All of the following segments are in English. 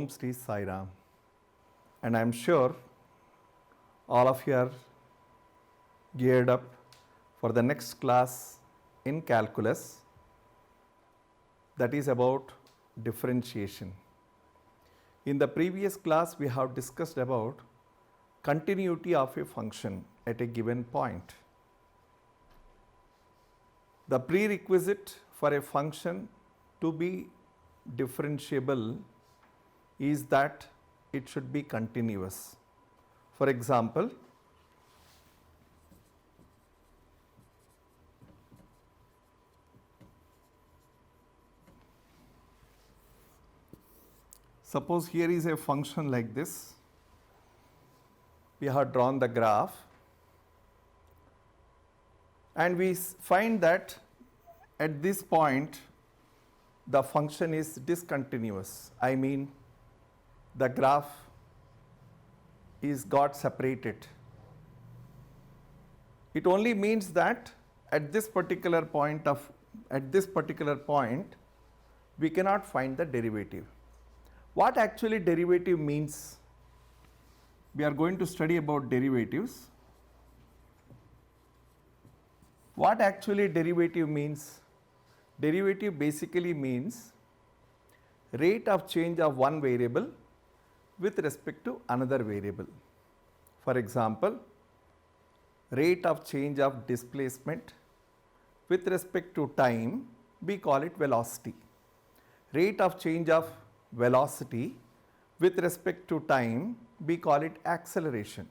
Om Sri Sai Ram. And I am sure all of you are geared up for the next class in calculus, that is about differentiation. In the previous class, we have discussed about continuity of a function at a given point. The prerequisite for a function to be differentiable is that it should be continuous. For example, suppose here is a function like this. We have drawn the graph and we find that at this point the function is discontinuous. I mean, the graph is got separated. It only means that at this particular point we cannot find the derivative. What actually derivative means? We are going to study about derivatives. What actually derivative means? Derivative basically means rate of change of one variable with respect to another variable. For example, rate of change of displacement with respect to time, we call it velocity. Rate of change of velocity with respect to time, we call it acceleration.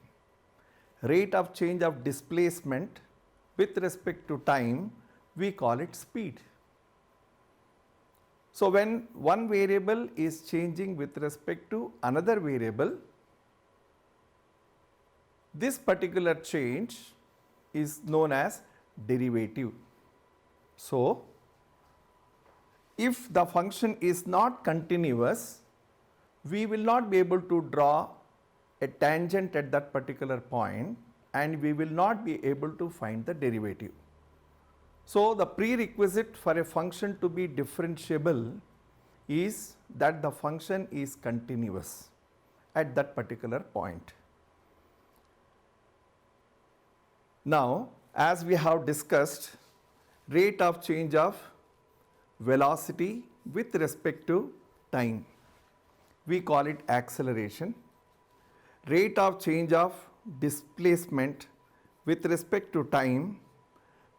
Rate of change of displacement with respect to time, we call it speed. So when one variable is changing with respect to another variable, this particular change is known as derivative. So if the function is not continuous, we will not be able to draw a tangent at that particular point and we will not be able to find the derivative. So the prerequisite for a function to be differentiable is that the function is continuous at that particular point. Now, as we have discussed, rate of change of velocity with respect to time, we call it acceleration. Rate of change of displacement with respect to time,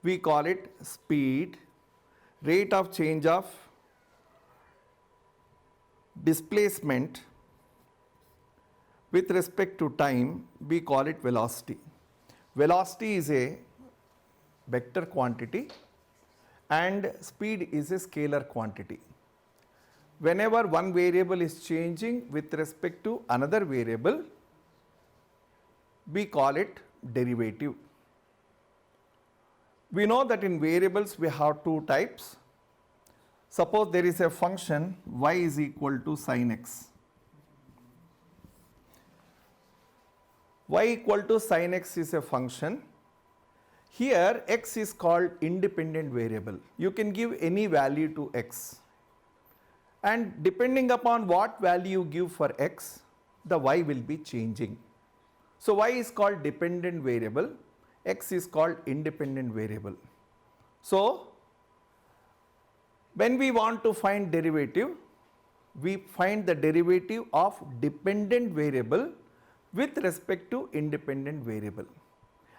we call it speed. Rate of change of displacement with respect to time, we call it velocity. Velocity is a vector quantity and speed is a scalar quantity. Whenever one variable is changing with respect to another variable, we call it derivative. We know that in variables we have two types. Suppose there is a function y is equal to sin x. Y equal to sin x is a function. Here x is called independent variable. You can give any value to x. And depending upon what value you give for x, the y will be changing. So y is called dependent variable. X is called independent variable. So when we want to find derivative, we find the derivative of dependent variable with respect to independent variable.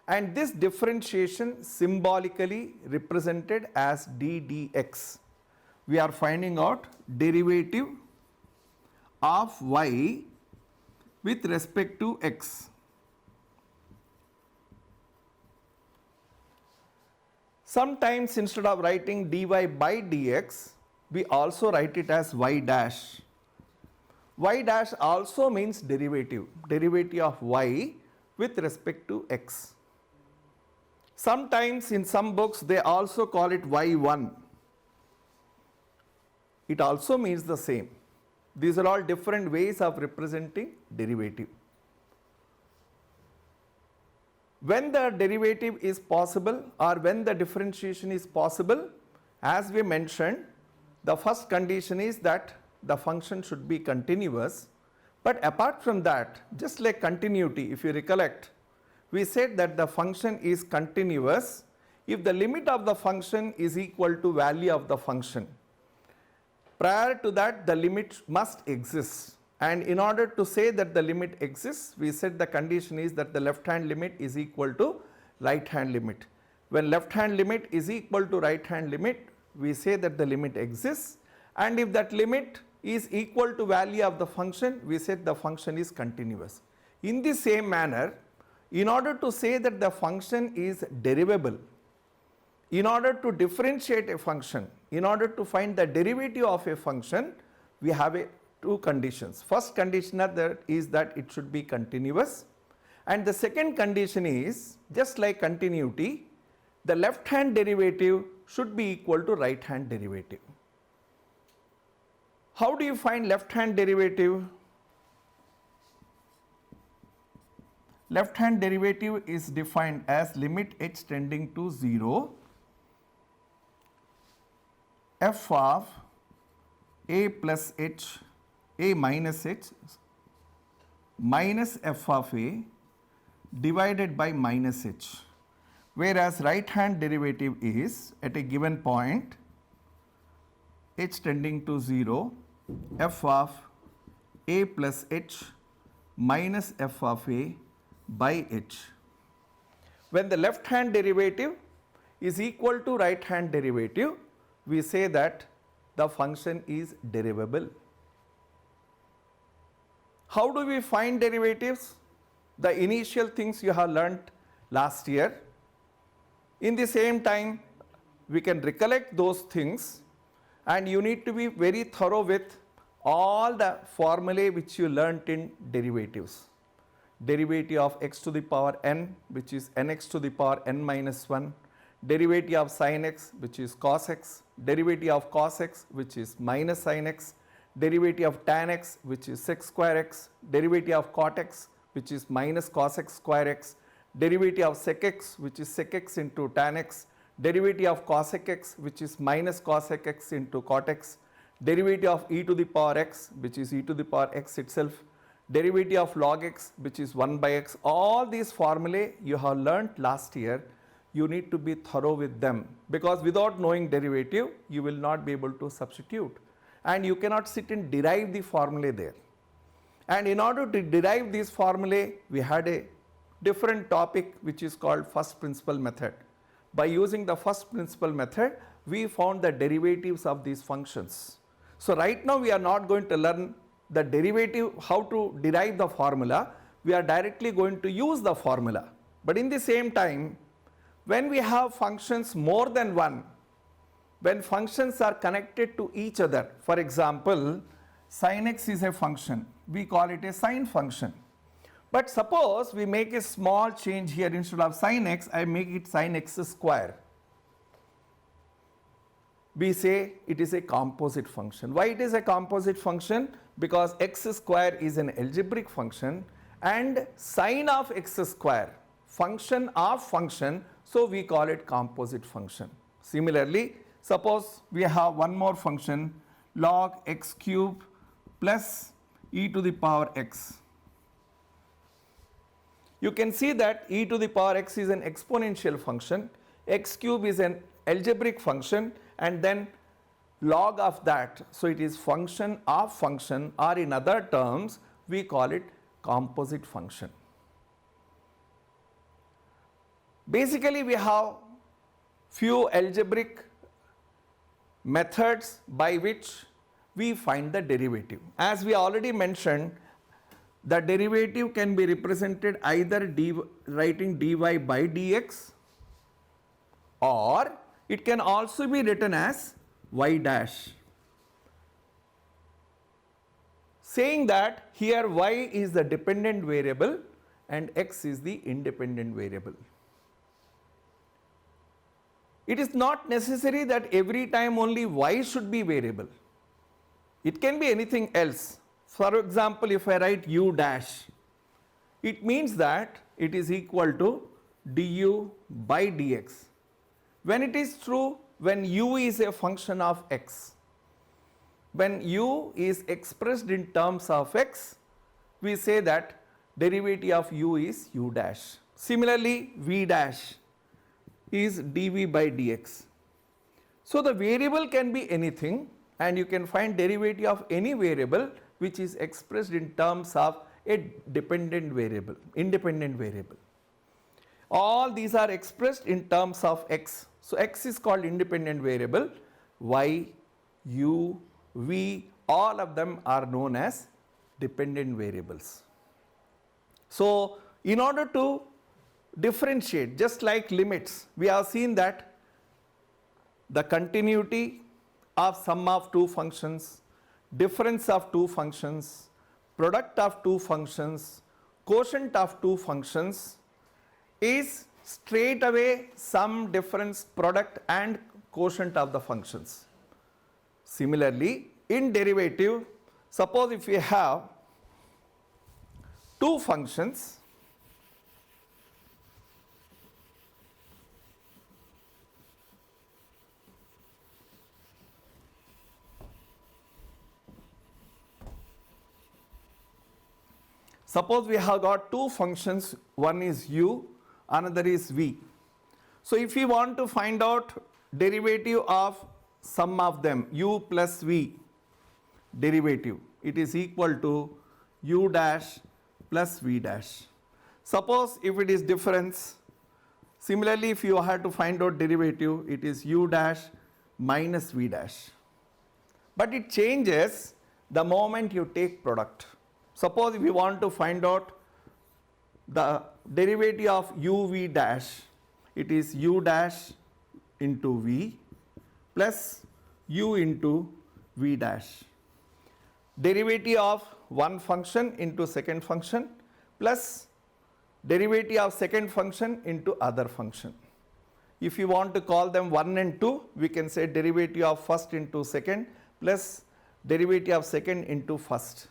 And this differentiation symbolically represented as d dx. We are finding out derivative of y with respect to x. Sometimes instead of writing dy by dx, we also write it as y dash. Y dash also means derivative of y with respect to x. Sometimes in some books they also call it y1. It also means the same. These are all different ways of representing derivative. When the derivative is possible or when the differentiation is possible, as we mentioned, the first condition is that the function should be continuous. But apart from that, just like continuity, if you recollect, we said that the function is continuous if the limit of the function is equal to value of the function. Prior to that, the limit must exist. And in order to say that the limit exists, we said the condition is that the left hand limit is equal to right hand limit. When left hand limit is equal to right hand limit, we say that the limit exists, and if that limit is equal to value of the function, we said the function is continuous. In the same manner, in order to say that the function is derivable, in order to differentiate a function, in order to find the derivative of a function, we have two conditions. First condition is that it should be continuous, and the second condition is, just like continuity, the left hand derivative should be equal to right hand derivative. How do you find left hand derivative? Left hand derivative is defined as limit h tending to 0 f of a plus h, a minus h minus f of a divided by minus h, whereas right hand derivative is at a given point h tending to 0 f of a plus h minus f of a by h. When the left hand derivative is equal to right hand derivative, we say that the function is derivable. How do we find derivatives? The initial things you have learnt last year. In the same time, we can recollect those things, and you need to be very thorough with all the formulae which you learnt in derivatives. Derivative of x to the power n, which is nx to the power n minus 1, derivative of sin x, which is cos x, derivative of cos x, which is minus sin x, derivative of tan x, which is sec square x, derivative of cot x, which is minus cos x square x, derivative of sec x, which is sec x into tan x, derivative of cosec x, which is minus cosec x into cot x, derivative of e to the power x, which is e to the power x itself, derivative of log x, which is 1 by x. All these formulae you have learnt last year. You need to be thorough with them, because without knowing derivative, you will not be able to substitute, and you cannot sit and derive the formulae there. And in order to derive these formulae, we had a different topic which is called first principle method. By using the first principle method, we found the derivatives of these functions. So right now we are not going to learn the derivative, how to derive the formula. We are directly going to use the formula. But in the same time, when we have functions more than one, when functions are connected to each other, for example, sin x is a function, we call it a sine function. But suppose we make a small change here, instead of sin x, I make it sin x square. We say it is a composite function. Why it is a composite function? Because x square is an algebraic function, and sine of x square, function of function, so we call it composite function. Similarly, suppose we have one more function, log x cube plus e to the power x. You can see that e to the power x is an exponential function, x cube is an algebraic function, and then log of that, so it is function of function, or in other terms we call it composite function. Basically, we have few algebraic methods by which we find the derivative. As we already mentioned, the derivative can be represented either writing dy by dx, or it can also be written as y dash, saying that here y is the dependent variable and x is the independent variable. It is not necessary that every time only y should be variable. It can be anything else. For example, if I write u dash, it means that it is equal to du by dx. When it is true, when u is a function of x. when u is expressed in terms of x, we say that derivative of u is u dash. Similarly, v dash is dv by dx. So the variable can be anything, and you can find derivative of any variable which is expressed in terms of a dependent variable, independent variable. All these are expressed in terms of x. So x is called independent variable, y, u, v, all of them are known as dependent variables. So in order to differentiate, just like limits, we have seen that the continuity of sum of two functions, difference of two functions, product of two functions, quotient of two functions is straight away sum, difference, product and quotient of the functions. Similarly, in derivative, suppose if we have two functions, suppose we have got two functions, one is u, another is v. So if we want to find out derivative of sum of them, u plus v derivative, it is equal to u dash plus v dash. Suppose if it is difference, similarly if you have to find out derivative, it is u dash minus v dash. But it changes the moment you take product. Suppose if you want to find out the derivative of uv dash, it is u dash into v plus u into v dash. Derivative of one function into second function plus derivative of second function into other function. If you want to call them 1 and 2, we can say derivative of first into second plus derivative of second into first.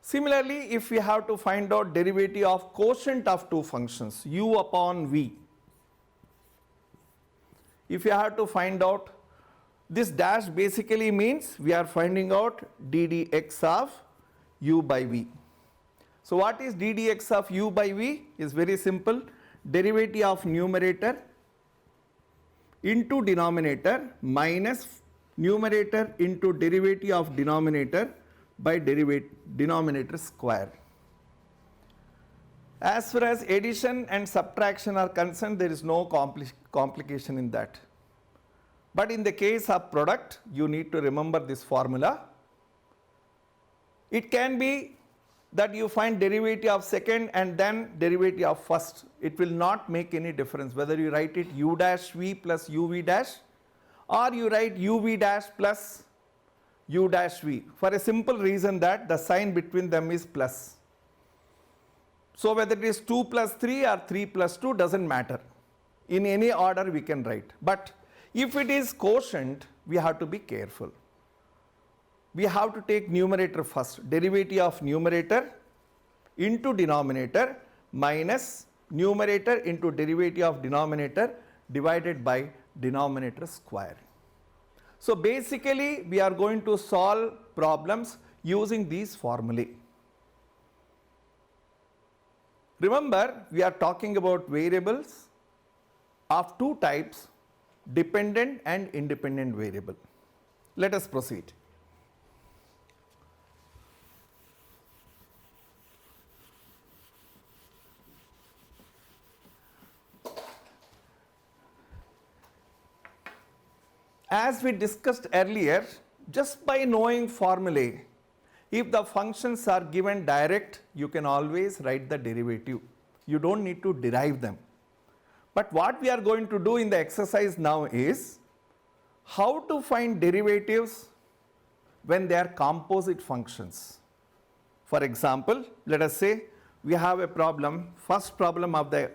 Similarly, if we have to find out derivative of quotient of two functions, u upon v, if you have to find out, this dash basically means we are finding out ddx of u by v. So what is ddx of u by v? Is very simple. Derivative of numerator into denominator minus numerator into derivative of denominator by denominator square. As far as addition and subtraction are concerned, there is no complication in that. But in the case of product, you need to remember this formula. It can be that you find derivative of second and then derivative of first. It will not make any difference whether you write it u dash v plus uv dash or you write uv dash plus u dash v, for a simple reason that the sign between them is plus. So whether it is 2 plus 3 or 3 plus 2 doesn't matter. In any order we can write. But if it is quotient, we have to be careful. We have to take numerator first. Derivative of numerator into denominator minus numerator into derivative of denominator divided by denominator square. So basically we are going to solve problems using these formulae. Remember, we are talking about variables of two types, dependent and independent variable. Let us proceed. As we discussed earlier, just by knowing formulae, if the functions are given direct, you can always write the derivative. You don't need to derive them. But what we are going to do in the exercise now is how to find derivatives when they are composite functions. For example, let us say we have a problem, first problem of the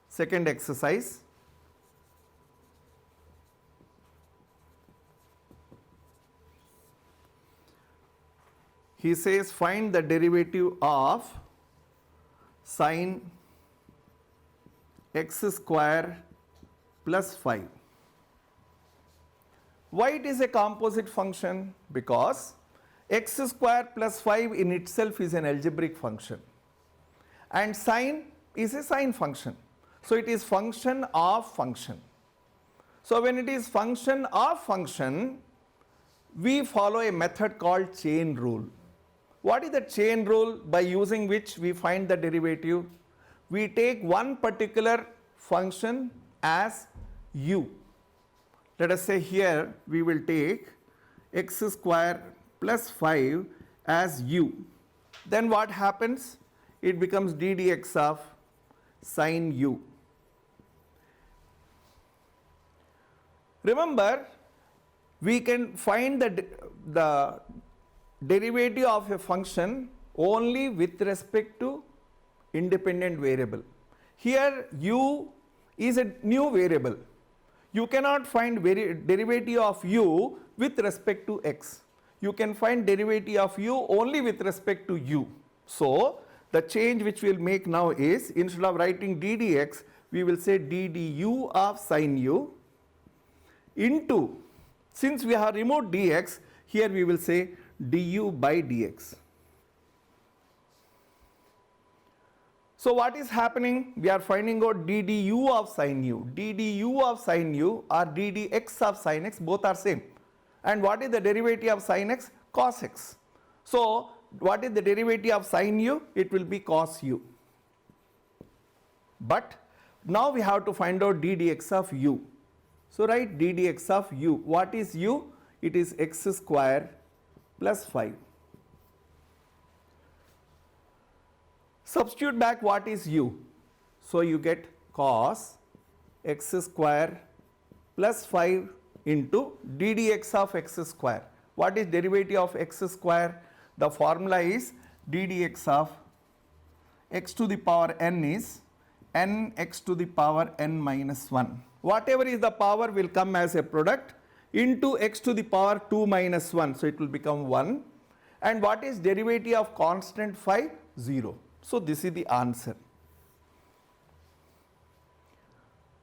second exercise. He says find the derivative of sine x square plus 5. Why it is a composite function? Because x square plus 5 in itself is an algebraic function and sine is a sine function. So it is function of function. So when it is function of function, we follow a method called chain rule. What is the chain rule by using which we find the derivative? We take one particular function as u. Let us say here we will take x square plus 5 as u. Then what happens? It becomes d dx of sine u. Remember, we can find the derivative of a function only with respect to independent variable. Here u is a new variable. You cannot find derivative of u with respect to x. You can find derivative of u only with respect to u. So the change which we will make now is, instead of writing d dx, we will say d du of sine u into, since we have removed dx, here we will say du by dx. So what is happening? We are finding out d du of sine u. d du of sine u or d dx of sine x, both are same. And what is the derivative of sine x? Cos x. So what is the derivative of sine u? It will be cos u. But now we have to find out d dx of u. So write d dx of u. What is u? It is x square plus 5. Substitute back what is u. So you get cos x square plus 5 into d dx of x square. What is derivative of x square? The formula is d dx of x to the power n is n x to the power n minus 1. Whatever is the power will come as a product into x to the power 2 minus 1. So it will become 1. And what is derivative of constant phi? 0. So this is the answer.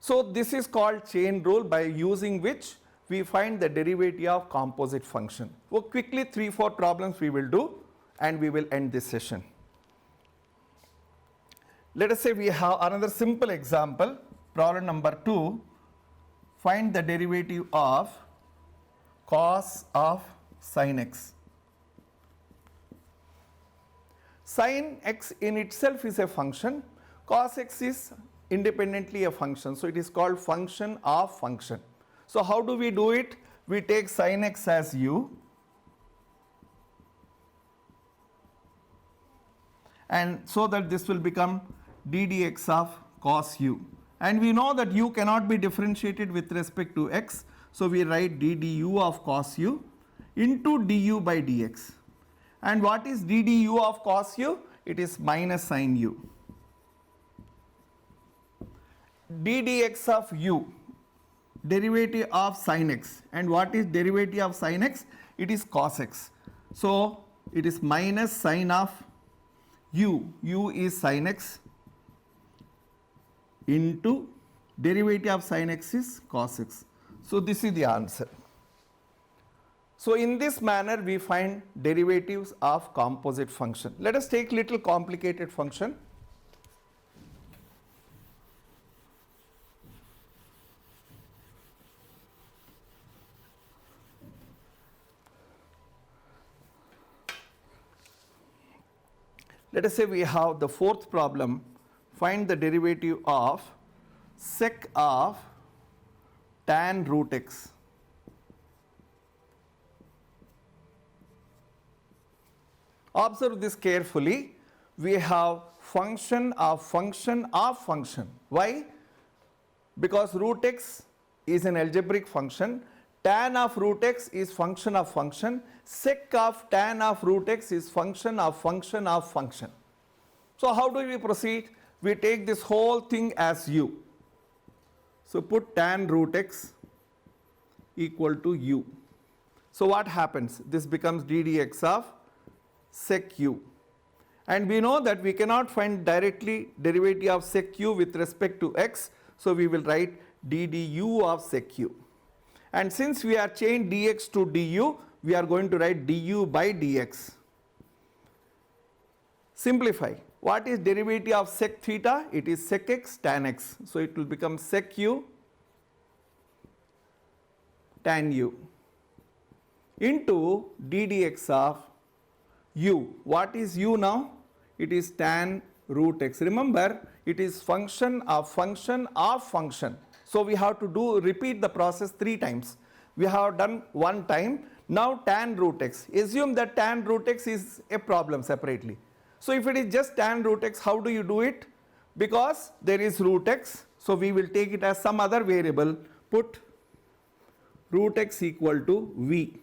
So this is called chain rule, by using which we find the derivative of composite function. So quickly 3-4 problems we will do and we will end this session. Let us say we have another simple example, problem number 2. Find the derivative of cos of sin x. Sin x in itself is a function, cos x is independently a function, so it is called function of function. So how do we do it? We take sin x as u and so that this will become d dx of cos u. And we know that u cannot be differentiated with respect to x, so we write d du of cos u into du by dx. And what is d du of cos u? It is minus sin u. d dx of u, derivative of sin x. And what is derivative of sin x? It is cos x. So it is minus sin of u, u is sin x, into derivative of sin x is cos x. So this is the answer. So in this manner we find derivatives of composite function. Let us take little complicated function. Let us say we have the fourth problem. Find the derivative of sec of tan root x. Observe this carefully. We have function of function of function. Why? Because root x is an algebraic function. Tan of root x is function of function. Sec of tan of root x is function of function of function. So how do we proceed? We take this whole thing as u. So put tan root x equal to u. So what happens? This becomes d dx of sec u. And we know that we cannot find directly derivative of sec u with respect to x. So we will write d du of sec u. And since we are changed dx to du, we are going to write du by dx. Simplify. What is derivative of sec theta? It is sec x tan x. So it will become sec u tan u into d dx of u. What is u now? It is tan root x. Remember, it is function of function of function. So we have to repeat the process 3 times. We have done 1 time. Now tan root x. Assume that tan root x is a problem separately. So if it is just tan root x, how do you do it? Because there is root x, so we will take it as some other variable, put root x equal to v.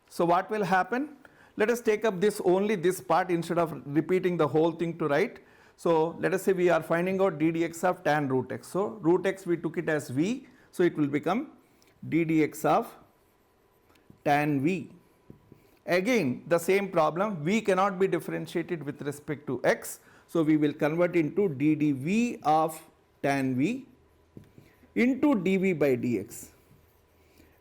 So what will happen? Let us take up only this part instead of repeating the whole thing to write. So let us say we are finding out d dx of tan root x. So root x we took it as v, so it will become d dx of tan v. Again the same problem, v cannot be differentiated with respect to x, so we will convert into d dv of tan v into dv by dx.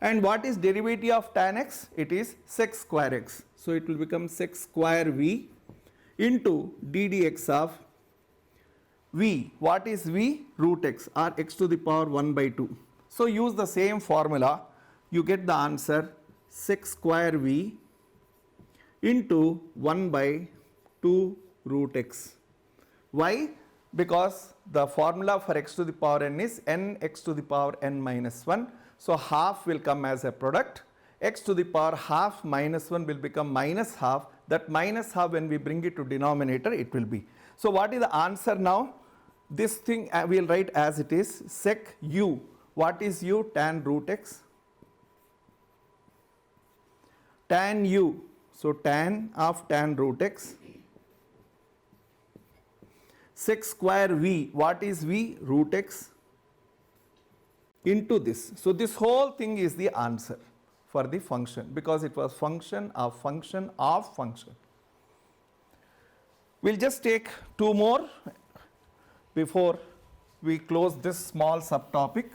And what is derivative of tan x? It is sec square x. So it will become sec square v into d dx of v. What is v? Root x or x to the power 1 by 2. So use the same formula, you get the answer sec square v into 1 by 2 root x. Why? Because the formula for x to the power n is n x to the power n minus 1. So half will come as a product. X to the power half minus 1 will become minus half. That minus half, when we bring it to denominator, it will be. So what is the answer now? This thing we will write as it is, sec u. What is u? Tan root x. Tan u. So tan of tan root x. Sec square v. What is v? Root x into this. So this whole thing is the answer for the function, because it was function of function of function. We'll just take 2 more before we close this small subtopic.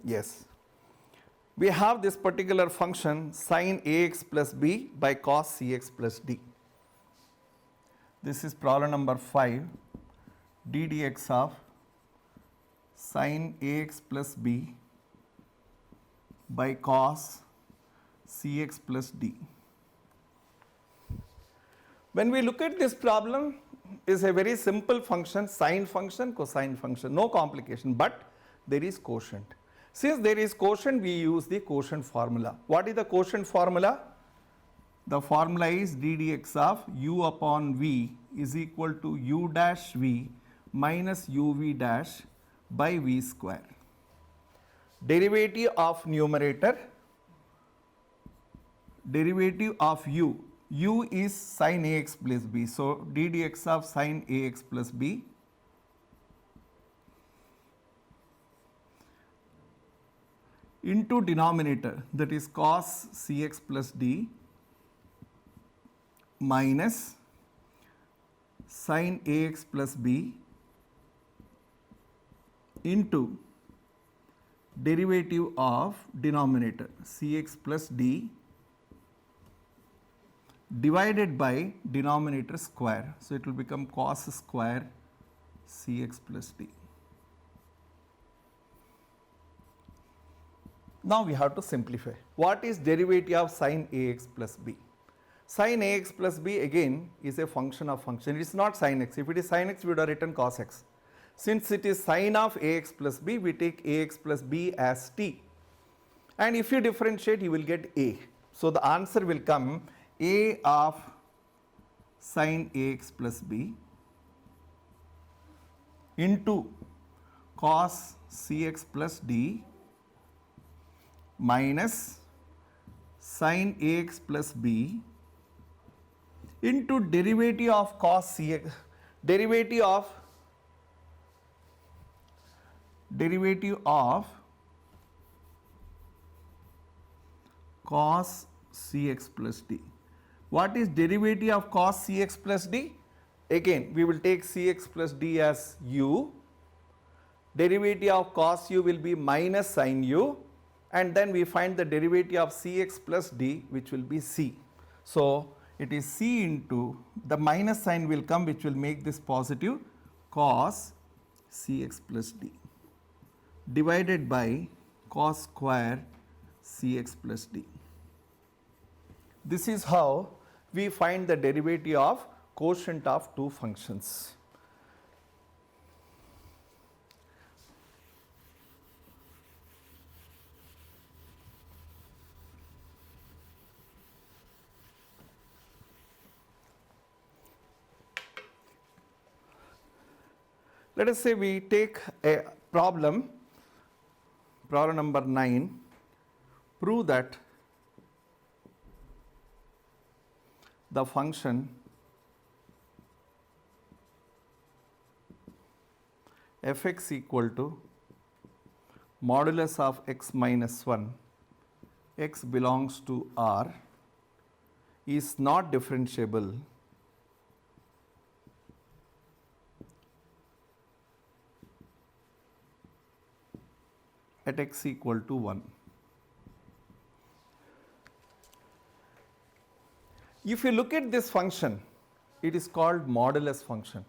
Yes. We have this particular function sin ax plus b by cos cx plus d. This is problem number 5, d dx of sin ax plus b by cos cx plus d. When we look at this problem, is a very simple function, sine function, cosine function, no complication, but there is quotient. Since there is quotient, we use the quotient formula. What is the quotient formula? The formula is d dx of u upon v is equal to u dash v minus uv dash by v square. Derivative of numerator, derivative of u is sin ax plus b. So d dx of sin ax plus b into denominator, that is cos cx plus d minus sin ax plus b into derivative of denominator cx plus d divided by denominator square. So it will become cos square cx plus d. Now we have to simplify. What is derivative of sin ax plus b? Sin ax plus b again is a function of function. It is not sin x. If it is sin x, we would have written cos x. Since it is sin of ax plus b, we take ax plus b as t. And if you differentiate, you will get a. So the answer will come a of sin ax plus b into cos cx plus d minus sin ax plus b into derivative of cos cx, derivative of cos Cx plus d. What is derivative of cos Cx plus d? Again, we will take Cx plus d as u. Derivative of cos u will be minus sin u, and then we find the derivative of Cx plus d, which will be c. So it is c into the minus sign will come, which will make this positive, cos Cx plus d divided by cos square Cx plus d. This is how we find the derivative of quotient of two functions. Let us say we take a problem number 9, prove that the function fx equal to modulus of x minus 1, x belongs to R, is not differentiable at x equal to 1. If you look at this function, it is called modulus function,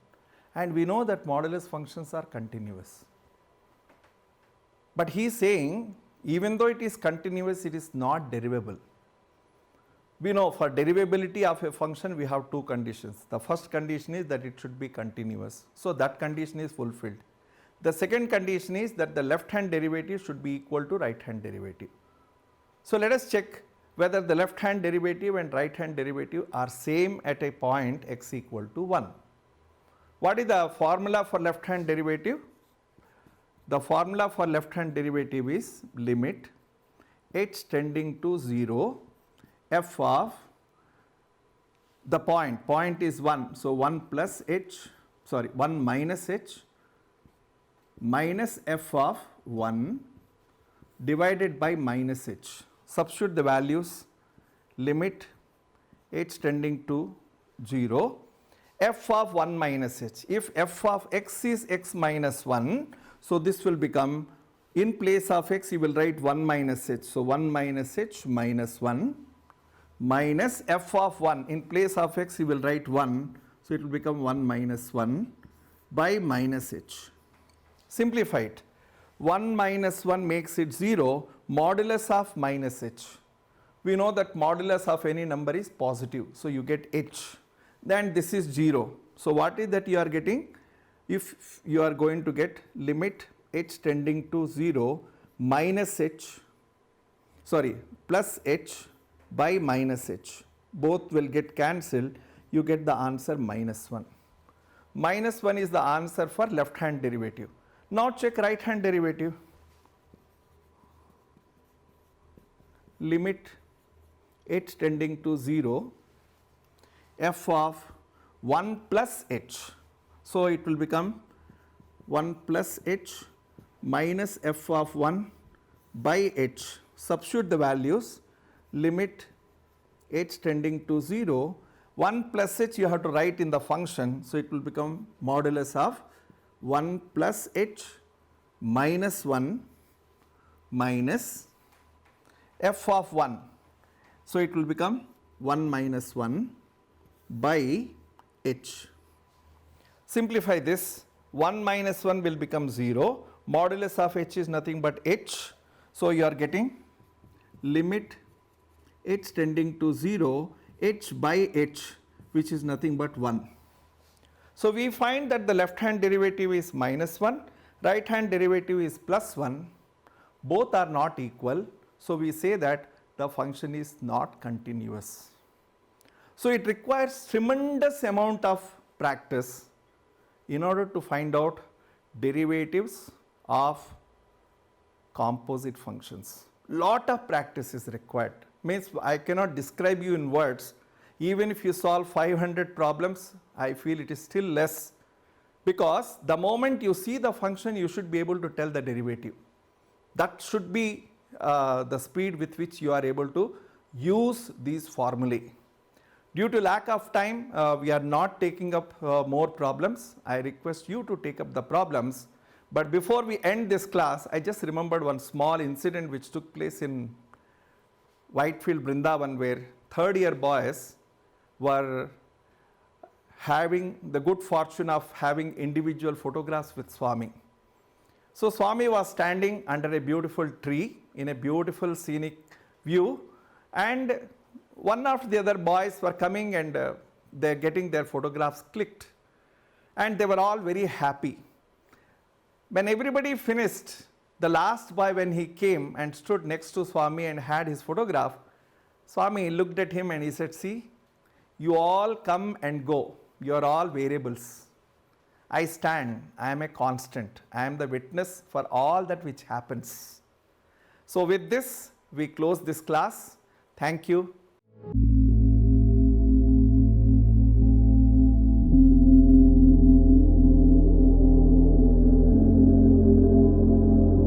and we know that modulus functions are continuous. But he is saying, even though it is continuous, it is not derivable. We know for derivability of a function, we have two conditions. The first condition is that it should be continuous. So that condition is fulfilled. The second condition is that the left hand derivative should be equal to right hand derivative. So let us check whether the left hand derivative and right hand derivative are same at a point x equal to 1. What is the formula for left hand derivative? The formula for left hand derivative is limit h tending to 0 f of the point is 1. So 1 minus h minus f of 1 divided by minus h. Substitute the values, limit h tending to 0, f of 1 minus h. If f of x is x minus 1, so this will become, in place of x you will write 1 minus h. So 1 minus h minus 1 minus f of 1, in place of x you will write 1, so it will become 1 minus 1 by minus h. Simplify it. 1 minus 1 makes it 0, modulus of minus h. We know that modulus of any number is positive, so you get h. Then this is 0. So what is that you are getting? If you are going to get limit h tending to 0 minus h, plus h by minus h. Both will get cancelled, you get the answer minus 1. Minus 1 is the answer for left hand derivative. Now check right hand derivative. Limit h tending to 0 f of 1 plus h. So it will become 1 plus h minus f of 1 by h. Substitute the values, limit h tending to 0, 1 plus h you have to write in the function, so it will become modulus of 1 plus h minus 1 minus f of 1. So it will become 1 minus 1 by h. Simplify this, 1 minus 1 will become 0, modulus of h is nothing but h. So you are getting limit h tending to 0, h by h, which is nothing but 1. So we find that the left hand derivative is minus 1, right hand derivative is plus 1, both are not equal, so we say that the function is not continuous. So it requires tremendous amount of practice in order to find out derivatives of composite functions. Lot of practice is required. Means I cannot describe you in words. Even if you solve 500 problems, I feel it is still less, because the moment you see the function, you should be able to tell the derivative. That should be the speed with which you are able to use these formulae. Due to lack of time, we are not taking up more problems. I request you to take up the problems. But before we end this class, I just remembered one small incident which took place in Whitefield, Brindavan, where third year boys were having the good fortune of having individual photographs with Swami. So Swami was standing under a beautiful tree in a beautiful scenic view, and one of the other boys were coming and they're getting their photographs clicked, and they were all very happy. When everybody finished, the last boy, when he came and stood next to Swami and had his photograph, Swami looked at him and he said, see, you all come and go, you are all variables. I stand, I am a constant, I am the witness for all that which happens. So with this, we close this class. Thank you.